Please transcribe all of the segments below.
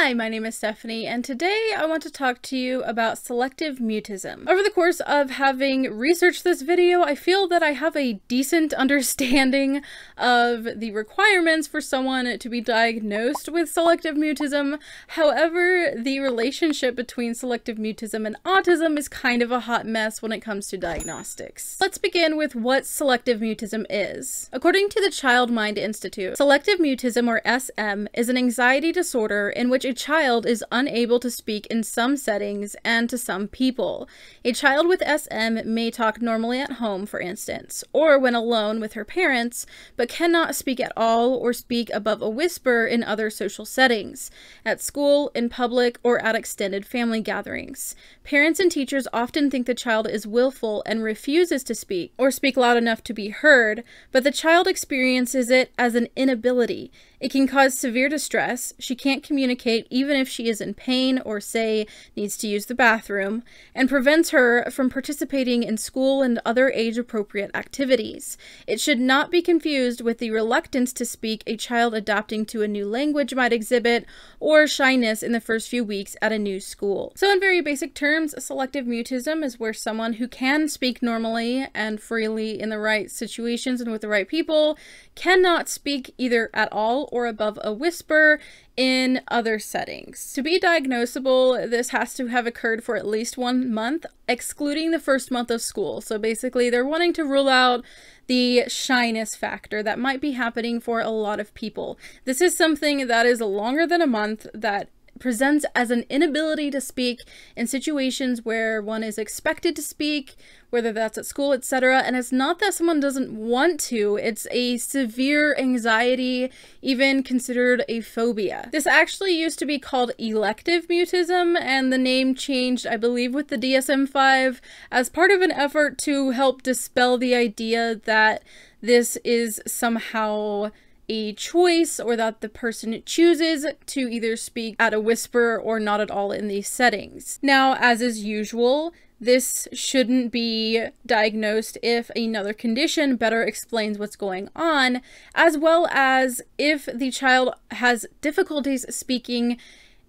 Hi, my name is Stephanie, and today I want to talk to you about selective mutism. Over the course of having researched this video, I feel that I have a decent understanding of the requirements for someone to be diagnosed with selective mutism. However, the relationship between selective mutism and autism is kind of a hot mess when it comes to diagnostics. Let's begin with what selective mutism is. According to the Child Mind Institute, selective mutism, or SM, is an anxiety disorder in which a child is unable to speak in some settings and to some people. A child with SM may talk normally at home, for instance, or when alone with her parents, but cannot speak at all or speak above a whisper in other social settings, at school, in public, or at extended family gatherings. Parents and teachers often think the child is willful and refuses to speak, or speak loud enough to be heard, but the child experiences it as an inability. It can cause severe distress. She can't communicate even if she is in pain or, say, needs to use the bathroom, and prevents her from participating in school and other age-appropriate activities. It should not be confused with the reluctance to speak a child adapting to a new language might exhibit, or shyness in the first few weeks at a new school. So in very basic terms, selective mutism is where someone who can speak normally and freely in the right situations and with the right people cannot speak either at all or above a whisper in other settings. To be diagnosable, this has to have occurred for at least 1 month, excluding the first month of school. So basically, they're wanting to rule out the shyness factor that might be happening for a lot of people. This is something that is longer than a month, that presents as an inability to speak in situations where one is expected to speak, whether that's at school, etc. And it's not that someone doesn't want to, it's a severe anxiety, even considered a phobia. This actually used to be called elective mutism, and the name changed, I believe, with the DSM-5 as part of an effort to help dispel the idea that this is somehow a choice, or that the person chooses to either speak at a whisper or not at all in these settings. Now, as is usual, this shouldn't be diagnosed if another condition better explains what's going on, as well as if the child has difficulties speaking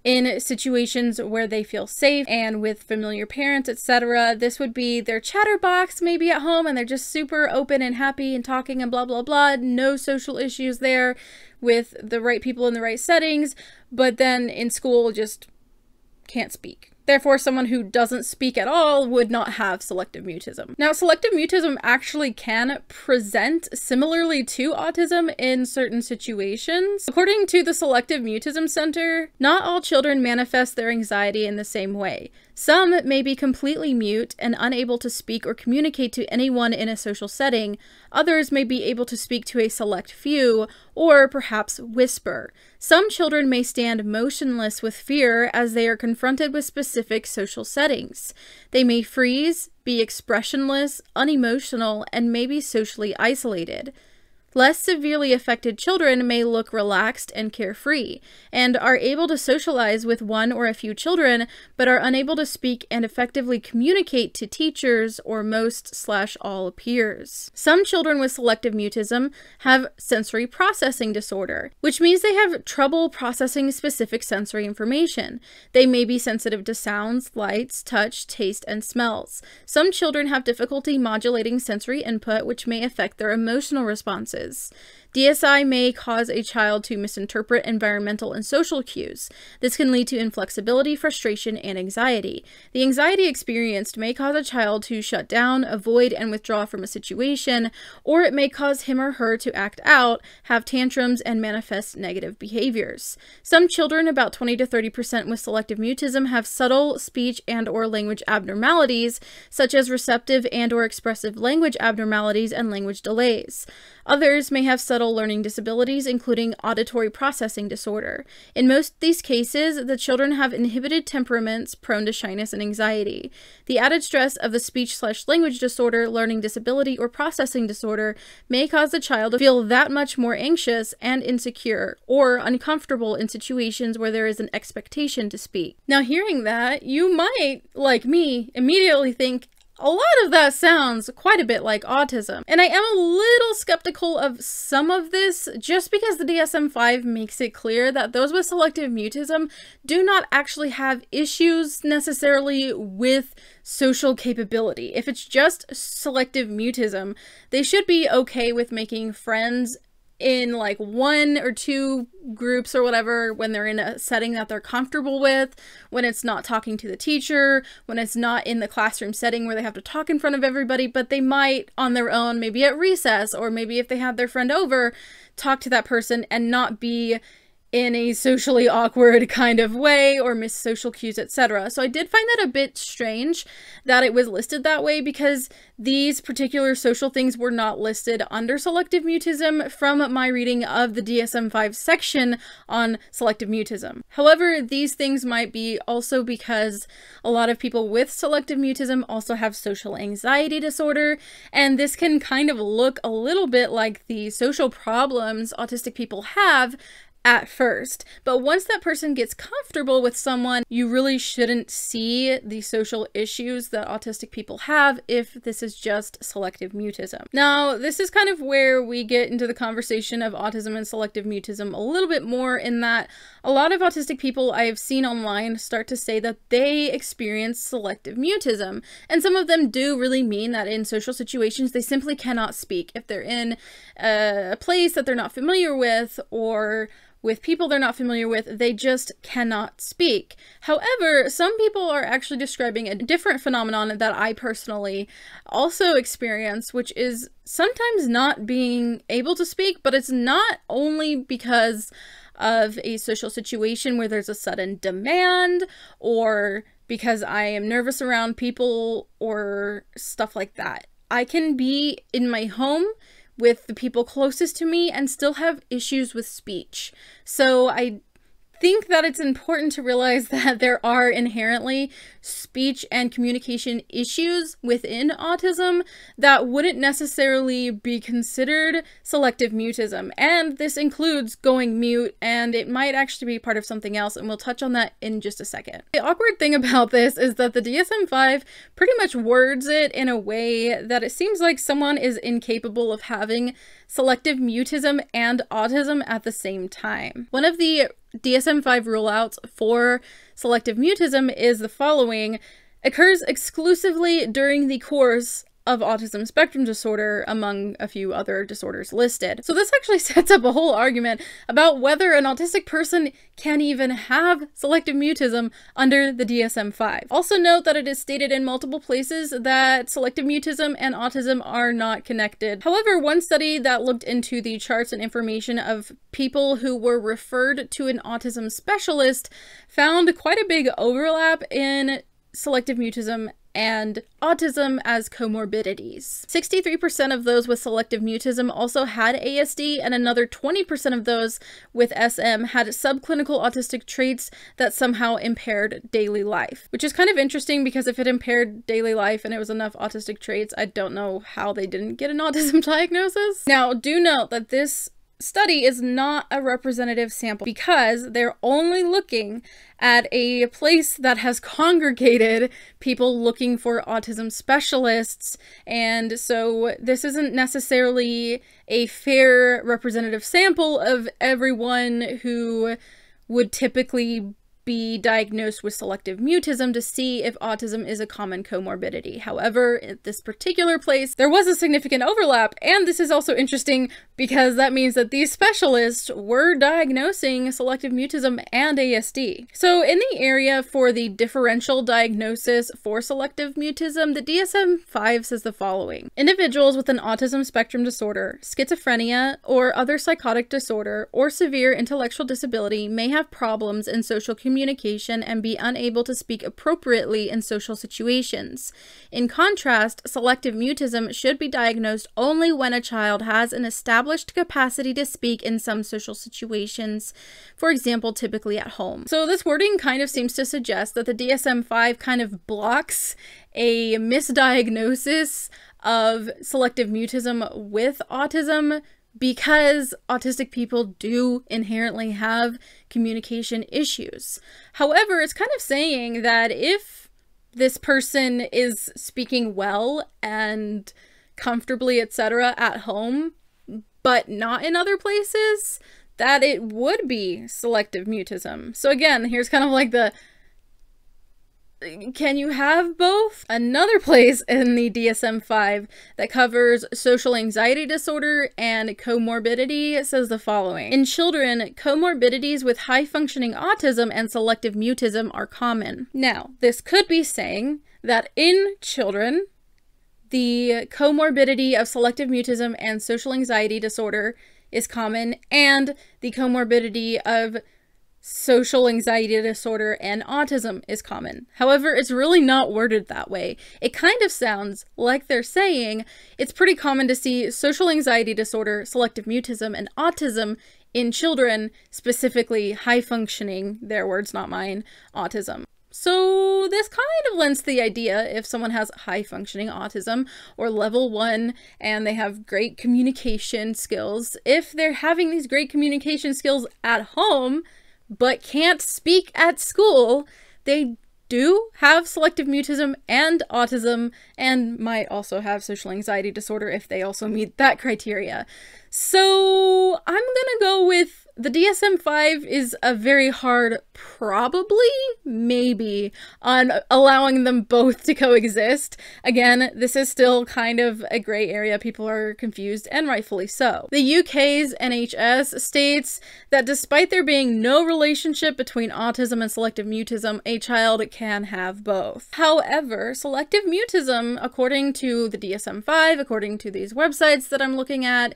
in situations where they feel safe and with familiar parents, etc. This would be their chatterbox maybe at home, and they're just super open and happy and talking and blah blah blah, no social issues there with the right people in the right settings, but then in school just can't speak. Therefore, someone who doesn't speak at all would not have selective mutism. Now, selective mutism actually can present similarly to autism in certain situations. According to the Selective Mutism Center, not all children manifest their anxiety in the same way. Some may be completely mute and unable to speak or communicate to anyone in a social setting. Others may be able to speak to a select few, or perhaps whisper. Some children may stand motionless with fear as they are confronted with specific social settings. They may freeze, be expressionless, unemotional, and may be socially isolated. Less severely affected children may look relaxed and carefree, and are able to socialize with one or a few children, but are unable to speak and effectively communicate to teachers or most/all peers. Some children with selective mutism have sensory processing disorder, which means they have trouble processing specific sensory information. They may be sensitive to sounds, lights, touch, taste, and smells. Some children have difficulty modulating sensory input, which may affect their emotional responses. DSI may cause a child to misinterpret environmental and social cues. This can lead to inflexibility, frustration, and anxiety. The anxiety experienced may cause a child to shut down, avoid, and withdraw from a situation, or it may cause him or her to act out, have tantrums, and manifest negative behaviors. Some children, about 20 to 30% with selective mutism, have subtle speech and/or language abnormalities, such as receptive and/or expressive language abnormalities and language delays. Others may have subtle learning disabilities, including auditory processing disorder. In most of these cases, the children have inhibited temperaments prone to shyness and anxiety. The added stress of the speech/language disorder, learning disability, or processing disorder may cause the child to feel that much more anxious and insecure, or uncomfortable in situations where there is an expectation to speak. Now, hearing that, you might, like me, immediately think, a lot of that sounds quite a bit like autism. And I am a little skeptical of some of this just because the DSM-5 makes it clear that those with selective mutism do not actually have issues necessarily with social capability. If it's just selective mutism, they should be okay with making friends in like 1 or 2 groups or whatever when they're in a setting that they're comfortable with, when it's not talking to the teacher, when it's not in the classroom setting where they have to talk in front of everybody, but they might on their own, maybe at recess, or maybe if they have their friend over, talk to that person and not be in a socially awkward kind of way or miss social cues, etc. So I did find that a bit strange that it was listed that way because these particular social things were not listed under selective mutism from my reading of the DSM-5 section on selective mutism. However, these things might be also because a lot of people with selective mutism also have social anxiety disorder, and this can kind of look a little bit like the social problems autistic people have at first, but once that person gets comfortable with someone, you really shouldn't see the social issues that autistic people have if this is just selective mutism. Now, this is kind of where we get into the conversation of autism and selective mutism a little bit more, in that a lot of autistic people I have seen online start to say that they experience selective mutism, and some of them do really mean that in social situations they simply cannot speak. If they're in a place that they're not familiar with, or with people they're not familiar with, they just cannot speak. However, some people are actually describing a different phenomenon that I personally also experience, which is sometimes not being able to speak, but it's not only because of a social situation where there's a sudden demand, or because I am nervous around people or stuff like that. I can be in my home with the people closest to me and still have issues with speech. So I think that it's important to realize that there are inherently speech and communication issues within autism that wouldn't necessarily be considered selective mutism. And this includes going mute, and it might actually be part of something else, and we'll touch on that in just a second. The awkward thing about this is that the DSM-5 pretty much words it in a way that it seems like someone is incapable of having selective mutism and autism at the same time. One of the DSM-5 rule-outs for selective mutism is the following: occurs exclusively during the course of autism spectrum disorder, among a few other disorders listed. So this actually sets up a whole argument about whether an autistic person can even have selective mutism under the DSM-5. Also note that it is stated in multiple places that selective mutism and autism are not connected. However, one study that looked into the charts and information of people who were referred to an autism specialist found quite a big overlap in selective mutism and autism as comorbidities. 63% of those with selective mutism also had ASD, and another 20% of those with SM had subclinical autistic traits that somehow impaired daily life. Which is kind of interesting, because if it impaired daily life and it was enough autistic traits, I don't know how they didn't get an autism diagnosis. Now, do note that this study is not a representative sample, because they're only looking at a place that has congregated people looking for autism specialists, and so this isn't necessarily a fair representative sample of everyone who would typically be diagnosed with selective mutism to see if autism is a common comorbidity. However, at this particular place, there was a significant overlap, and this is also interesting because that means that these specialists were diagnosing selective mutism and ASD. So in the area for the differential diagnosis for selective mutism, the DSM-5 says the following: individuals with an autism spectrum disorder, schizophrenia, or other psychotic disorder, or severe intellectual disability may have problems in social communication and be unable to speak appropriately in social situations. In contrast, selective mutism should be diagnosed only when a child has an established capacity to speak in some social situations, for example, typically at home. So this wording kind of seems to suggest that the DSM-5 kind of blocks a misdiagnosis of selective mutism with autism, because autistic people do inherently have communication issues. However, it's kind of saying that if this person is speaking well and comfortably, etc. at home, but not in other places, that it would be selective mutism. So again, here's kind of like the, can you have both? Another place in the DSM-5 that covers social anxiety disorder and comorbidity says the following. In children, comorbidities with high-functioning autism and selective mutism are common. Now, this could be saying that in children, the comorbidity of selective mutism and social anxiety disorder is common, and the comorbidity of social anxiety disorder and autism is common. However, it's really not worded that way. It kind of sounds like they're saying it's pretty common to see social anxiety disorder, selective mutism, and autism in children, specifically high-functioning, their words not mine, autism. So this kind of lends to the idea if someone has high-functioning autism or level 1 and they have great communication skills, if they're having these great communication skills at home but can't speak at school, they do have selective mutism and autism, and might also have social anxiety disorder if they also meet that criteria. So I'm gonna go with the DSM-5 is a very hard probably, maybe, on allowing them both to coexist. Again, this is still kind of a gray area. People are confused, and rightfully so. The UK's NHS states that despite there being no relationship between autism and selective mutism, a child can have both. However, selective mutism, according to the DSM-5, according to these websites that I'm looking at,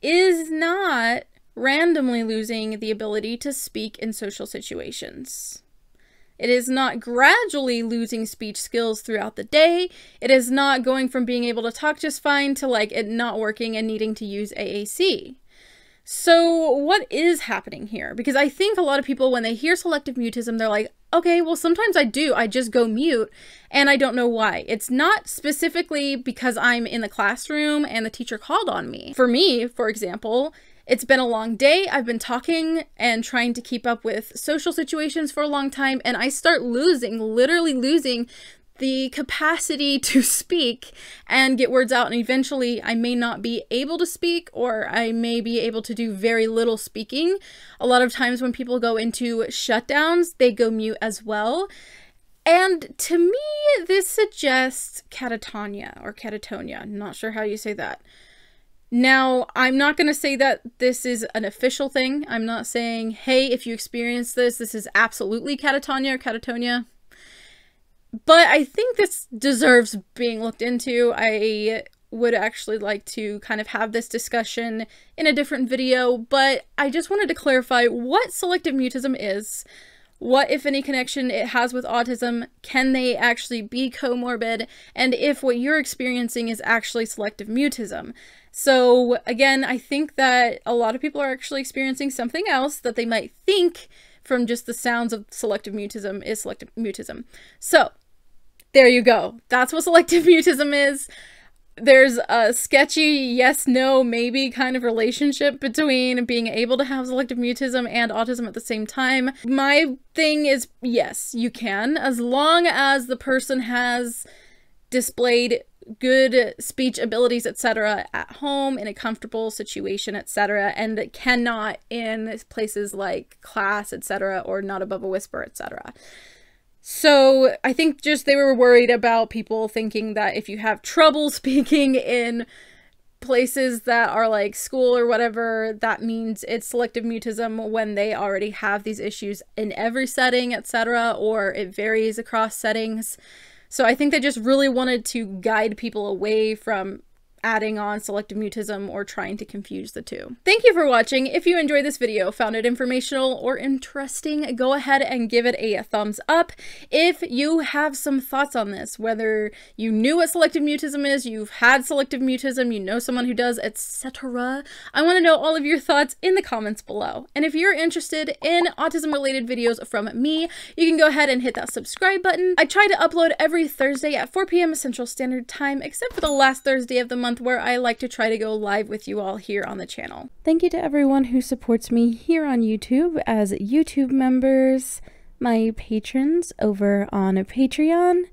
is not randomly losing the ability to speak in social situations. It is not gradually losing speech skills throughout the day. It is not going from being able to talk just fine to like it not working and needing to use AAC. So what is happening here? Because I think a lot of people, when they hear selective mutism, they're like, okay, well, sometimes I just go mute and I don't know why. It's not specifically because I'm in the classroom and the teacher called on me. For me, for example, it's been a long day. I've been talking and trying to keep up with social situations for a long time, and I start literally losing the capacity to speak and get words out, and eventually I may not be able to speak, or I may be able to do very little speaking. A lot of times when people go into shutdowns, they go mute as well. And to me, this suggests catatonia or catatonia. I'm not sure how you say that. Now, I'm not going to say that this is an official thing. I'm not saying, hey, if you experience this, this is absolutely catatonia or catatonia. But I think this deserves being looked into. I would actually like to kind of have this discussion in a different video, but I just wanted to clarify what selective mutism is, what, if any, connection it has with autism, can they actually be comorbid, and if what you're experiencing is actually selective mutism. So again, I think that a lot of people are actually experiencing something else that they might think from just the sounds of selective mutism is selective mutism. So there you go. That's what selective mutism is. There's a sketchy yes, no, maybe kind of relationship between being able to have selective mutism and autism at the same time. My thing is, yes, you can, as long as the person has displayed good speech abilities, etc. at home, in a comfortable situation, etc., and cannot in places like class, etc., or not above a whisper, etc. So I think just they were worried about people thinking that if you have trouble speaking in places that are like school or whatever, that means it's selective mutism when they already have these issues in every setting, etc., or it varies across settings. So I think they just really wanted to guide people away from adding on selective mutism or trying to confuse the two. Thank you for watching. If you enjoyed this video, found it informational or interesting, go ahead and give it a thumbs up. If you have some thoughts on this, whether you knew what selective mutism is, you've had selective mutism, you know someone who does, etc., I want to know all of your thoughts in the comments below. And if you're interested in autism related videos from me, you can go ahead and hit that subscribe button. I try to upload every Thursday at 4 p.m. Central Standard Time, except for the last Thursday of the month, where I like to try to go live with you all here on the channel. Thank you to everyone who supports me here on YouTube as YouTube members, my patrons over on Patreon,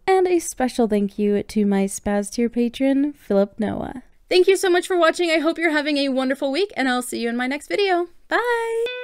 And a special thank you to my Spaz Tier patron, Philip Noah. Thank you so much for watching. I hope you're having a wonderful week, and I'll see you in my next video. Bye!